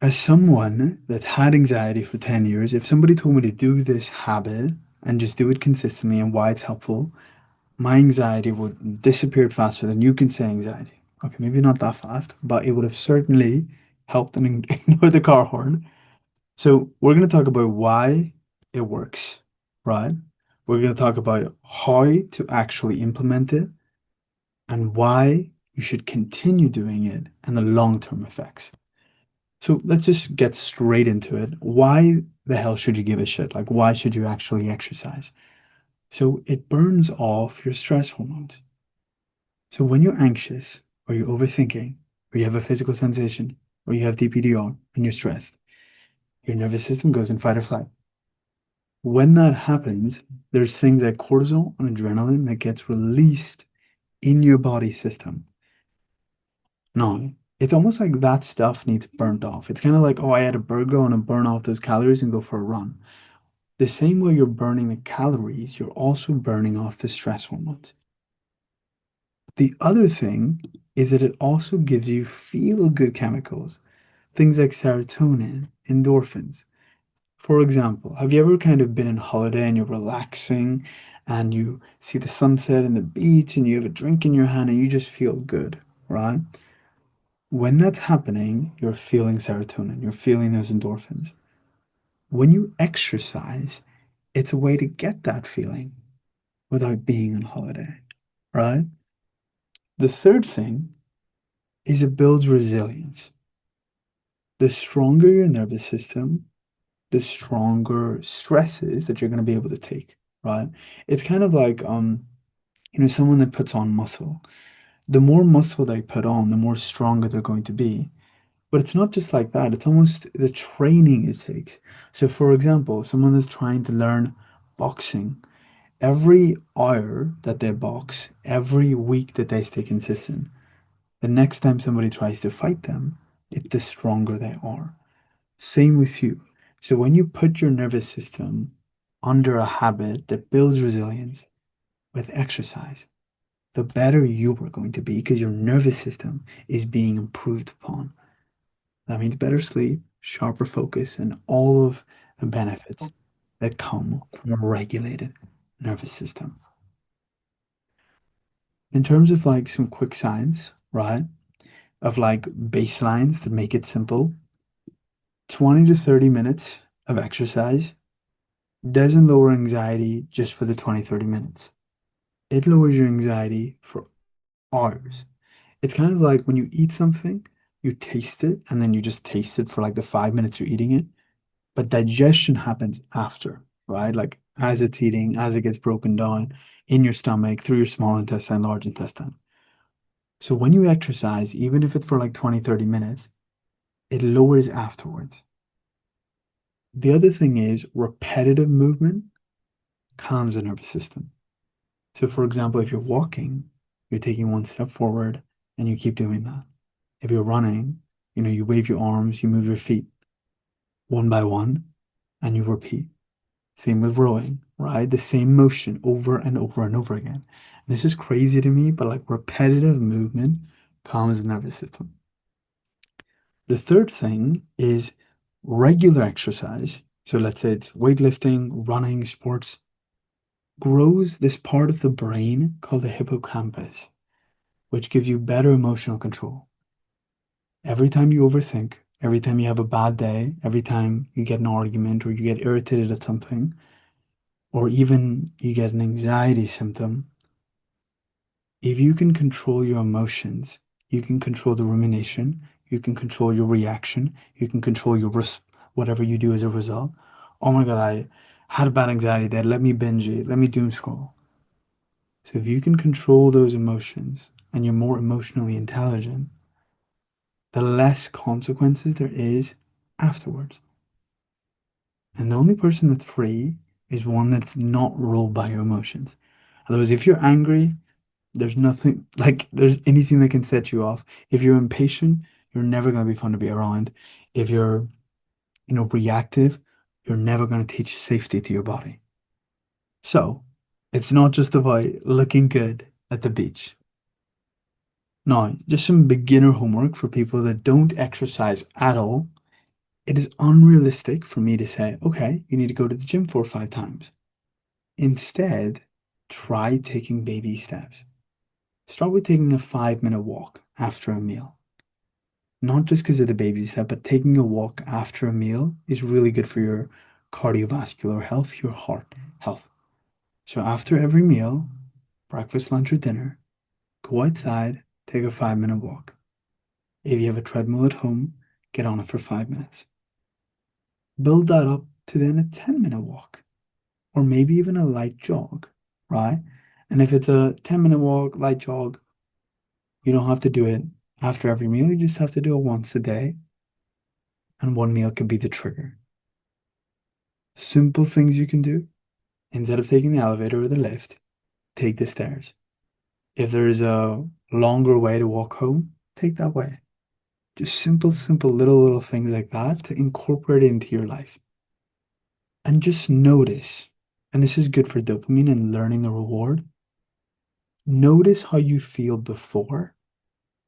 As someone that's had anxiety for 10 years, if somebody told me to do this habit and just do it consistently and why it's helpful, my anxiety would disappear faster than you can say anxiety. Okay, maybe not that fast, but it would have certainly helped and ignore the car horn. So we're going to talk about why it works, right? We're going to talk about how to actually implement it and why you should continue doing it and the long-term effects. So let's just get straight into it. Why the hell should you give a shit? Like, why should you actually exercise? So it burns off your stress hormones. So when you're anxious, or you're overthinking, or you have a physical sensation, or you have DPDR and you're stressed, your nervous system goes in fight or flight. When that happens, there's things like cortisol and adrenaline that gets released in your body system. No, it's almost like that stuff needs burnt off. It's kind of like, oh, I had a burger, I want to burn off those calories and go for a run. The same way you're burning the calories, you're also burning off the stress hormones. The other thing is that it also gives you feel-good chemicals, things like serotonin, endorphins. For example, have you ever kind of been on holiday and you're relaxing and you see the sunset and the beach and you have a drink in your hand and you just feel good, right? When that's happening, you're feeling serotonin, you're feeling those endorphins. When you exercise, it's a way to get that feeling without being on holiday, right? The third thing is it builds resilience. The stronger your nervous system, the stronger stresses that you're going to be able to take, right? It's kind of like someone that puts on muscle. The more muscle they put on, the more stronger they're going to be. But it's not just like that. It's almost the training it takes. So, for example, someone that's trying to learn boxing, every hour that they box, every week that they stay consistent, the next time somebody tries to fight them, the stronger they are. Same with you. So when you put your nervous system under a habit that builds resilience with exercise, the better you are going to be because your nervous system is being improved upon. That means better sleep, sharper focus, and all of the benefits that come from a regulated nervous system. In terms of like some quick science, right? Of like baselines to make it simple, 20 to 30 minutes of exercise doesn't lower anxiety just for the 20, 30 minutes. It lowers your anxiety for hours. It's kind of like when you eat something, you taste it and then you just taste it for like the 5 minutes you're eating it. But digestion happens after, right? Like as it's eating, as it gets broken down in your stomach, through your small intestine, large intestine. So when you exercise, even if it's for like 20, 30 minutes, it lowers afterwards. The other thing is repetitive movement calms the nervous system. So, for example, if you're walking, you're taking one step forward and you keep doing that. If you're running, you wave your arms, you move your feet one by one, and you repeat. Same with rowing, right? The same motion over and over and over again. And this is crazy to me, but like repetitive movement calms the nervous system. The third thing is regular exercise. So let's say it's weightlifting, running, sports, grows this part of the brain called the hippocampus, which gives you better emotional control. Every time you overthink, every time you have a bad day, every time you get an argument or you get irritated at something, or even you get an anxiety symptom, if you can control your emotions, you can control the rumination, you can control your reaction, you can control whatever you do as a result. Oh my God, I had a bad anxiety day. Let me binge it. Let me doom scroll. So if you can control those emotions and you're more emotionally intelligent, the less consequences there is afterwards. And the only person that's free is one that's not ruled by your emotions. Otherwise, if you're angry, there's nothing like there's anything that can set you off. If you're impatient, you're never going to be fun to be around. If you're, reactive, you're never going to teach safety to your body. So it's not just about looking good at the beach. Now, just some beginner homework for people that don't exercise at all It is unrealistic for me to say, okay, you need to go to the gym 4 or 5 times. Instead, try taking baby steps. Start with taking a 5-minute walk after a meal. Not just because of the baby step, but taking a walk after a meal is really good for your cardiovascular health, your heart health. So after every meal, breakfast, lunch, or dinner, go outside, take a 5-minute walk. If you have a treadmill at home, get on it for 5 minutes. Build that up to then a 10-minute walk, or maybe even a light jog, right? And if it's a 10-minute walk, light jog, you don't have to do it after every meal. You just have to do it once a day, and one meal could be the trigger. Simple things you can do. Instead of taking the elevator or the lift, take the stairs. If there's a longer way to walk home, take that way. Just simple, little things like that to incorporate into your life. And just notice, and this is good for dopamine and learning the reward. Notice how you feel before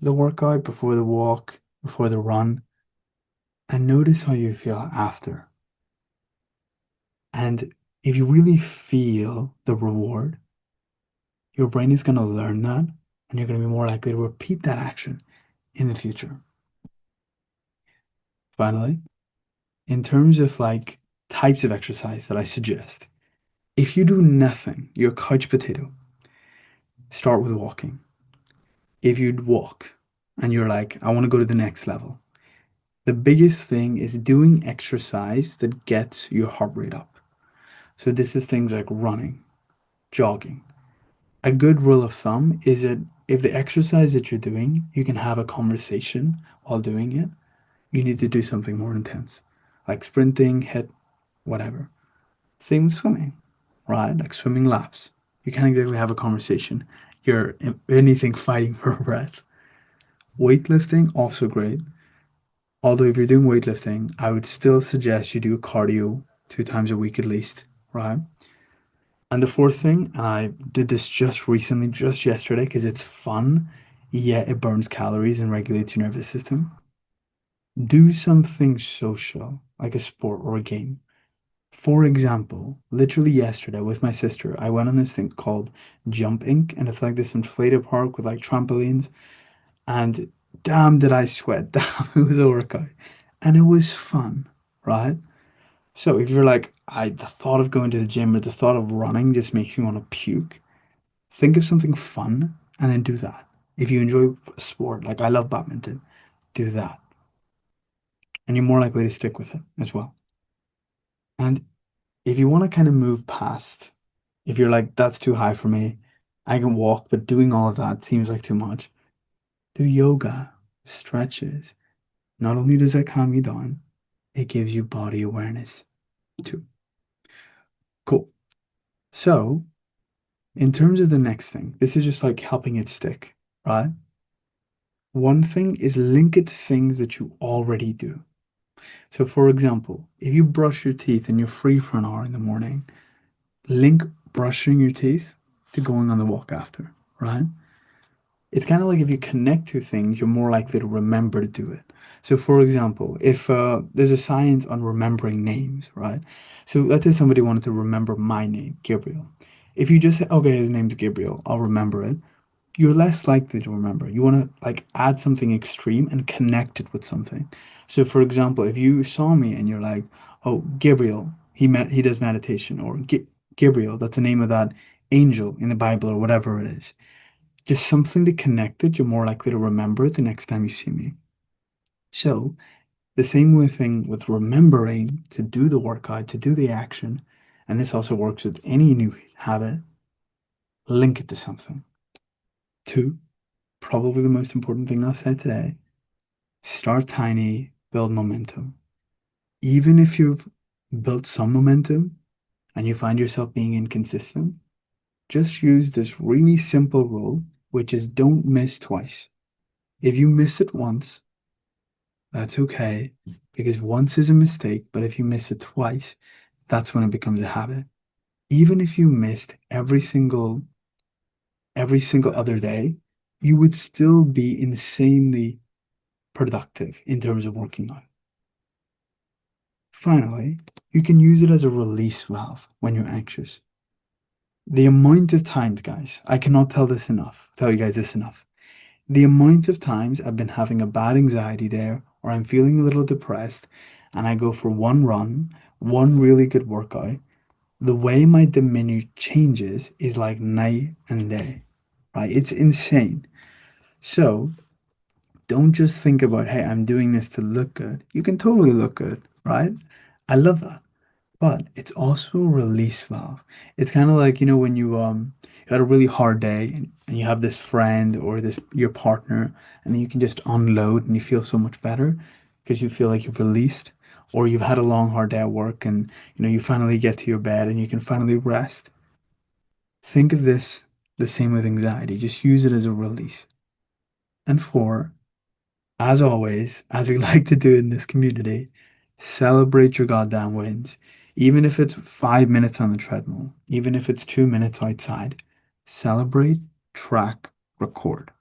the workout, before the walk, before the run, and notice how you feel after. And if you really feel the reward, your brain is going to learn that and you're going to be more likely to repeat that action in the future. Finally, in terms of like types of exercise that I suggest, if you do nothing, you're a couch potato, start with walking. If you'd walk and you're like, I want to go to the next level, the biggest thing is doing exercise that gets your heart rate up. So this is things like running, jogging. A good rule of thumb is that if the exercise that you're doing, you can have a conversation while doing it, you need to do something more intense, like sprinting, hit, whatever. Same with swimming, right? Like swimming laps. You can't exactly have a conversation. You're, if anything, fighting for breath. Weightlifting, also great. Although if you're doing weightlifting, I would still suggest you do cardio 2 times a week at least, right? And the fourth thing, and I did this just recently, just yesterday, because it's fun, yet it burns calories and regulates your nervous system. Do something social, like a sport or a game. For example, literally yesterday with my sister, I went on this thing called Jump Inc. And it's like this inflated park with like trampolines. And damn, did I sweat. Damn, it was a workout. And it was fun, right? So if you're like, the thought of going to the gym or the thought of running just makes me want to puke, think of something fun and then do that. If you enjoy sport, like I love badminton, do that. And you're more likely to stick with it as well. And if you want to kind of move past, if you're like, that's too high for me, I can walk, but doing all of that seems like too much, do yoga, stretches. Not only does that calm you down, it gives you body awareness too. Cool. So, in terms of the next thing, this is just like helping it stick, right? One thing is link it to things that you already do. So, for example, if you brush your teeth and you're free for an hour in the morning, link brushing your teeth to going on the walk after, right? It's kind of like if you connect to things, you're more likely to remember to do it. So, for example, if there's a science on remembering names, right? So, let's say somebody wanted to remember my name, Gabriel. If you just say, okay, his name's Gabriel, I'll remember it, you're less likely to remember. You want to like add something extreme and connect it with something. So, for example, if you saw me and you're like, oh, Gabriel, he does meditation, or Gabriel, that's the name of that angel in the Bible or whatever it is, just something to connect it, you're more likely to remember it the next time you see me. So, the same way thing with remembering to do the workout, to do the action, and this also works with any new habit, link it to something. Two, probably the most important thing I'll say today, start tiny, build momentum. Even if you've built some momentum and you find yourself being inconsistent, just use this really simple rule, which is don't miss twice. If you miss it once, that's okay, because once is a mistake, but if you miss it twice, that's when it becomes a habit. Even if you missed every single other day, you would still be insanely productive in terms of working out. Finally, you can use it as a release valve when you're anxious. The amount of times, guys, I cannot tell you guys this enough. The amount of times I've been having a bad anxiety there, or I'm feeling a little depressed, and I go for one run, one really good workout, the way my demeanor changes is like night and day, right? It's insane. So don't just think about, hey, I'm doing this to look good. You can totally look good, right? I love that. But it's also a release valve. It's kind of like, when you had a really hard day and you have this friend or this your partner, and then you can just unload and you feel so much better because you feel like you've released, or you've had a long hard day at work and you finally get to your bed and you can finally rest. Think of this the same with anxiety. Just use it as a release. And four, as always, as we like to do in this community, celebrate your goddamn wins. Even if it's 5 minutes on the treadmill, even if it's 2 minutes outside, celebrate, track, record.